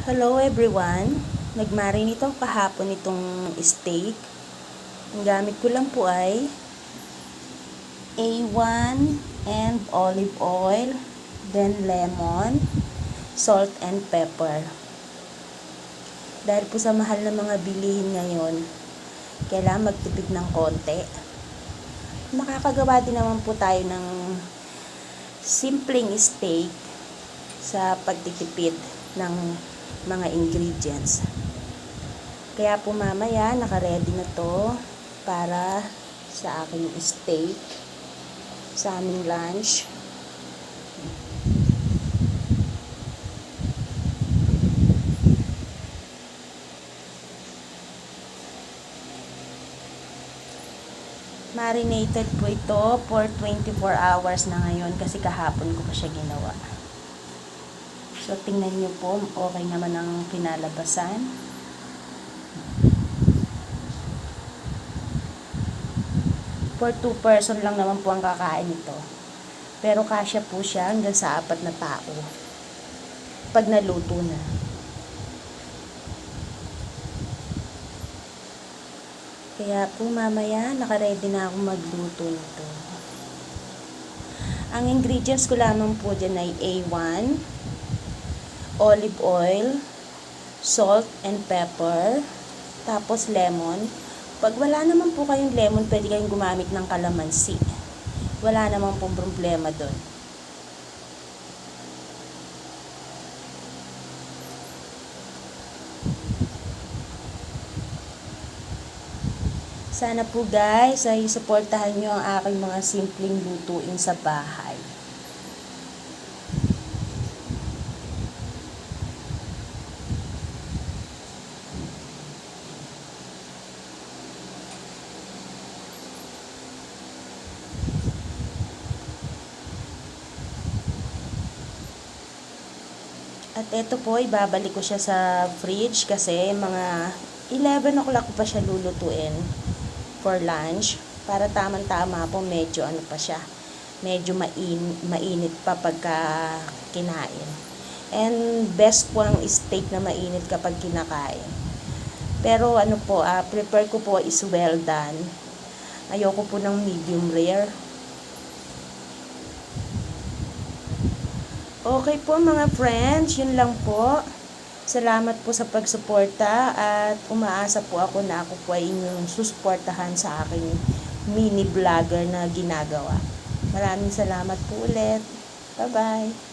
Hello everyone! Nagmarinate ako kahapon itong steak. Ang gamit ko lang po ay A1 and olive oil, then lemon, salt and pepper. Dahil po sa mahal na mga bilihin ngayon, kailangan magtipid ng konti. Makakagawa din naman po tayo ng simpleng steak sa pagtitipid ng mga ingredients. Kaya po mamaya naka-ready na to para sa aking steak, sa aming lunch. Marinated po ito for 24 hours na ngayon kasi kahapon ko pa siya ginawa. So, tingnan nyo po, okay naman ang kinalabasan. For 2 person lang naman po ang kakain ito. Pero kasya po siya hanggang sa 4 na tao. Pag naluto na. Kaya po mamaya, nakaready na akong magluto nito. Ang ingredients ko lamang po dyan ay A1, olive oil, salt and pepper, tapos lemon. Pag wala naman po kayong lemon, pwede kayong gumamit ng kalamansi. Wala naman pong problema doon. Sana po guys ay suportahan nyo ang aking mga simpleng lutuin sa bahay. At ito po, ibabalik ko siya sa fridge kasi mga 11 o'clock ko pa siya lulutuin for lunch. Para tamang-tama po, medyo ano pa siya. Medyo mainit pa pagka kinain. And best po ang steak na mainit kapag kinakain. Pero ano po, prepare ko po is well done. Ayoko po ng medium rare. Okay po mga friends, yun lang po. Salamat po sa pagsuporta at umaasa po ako na ako po ay inyong susuportahan sa aking mini vlogger na ginagawa. Maraming salamat po ulit. Bye-bye!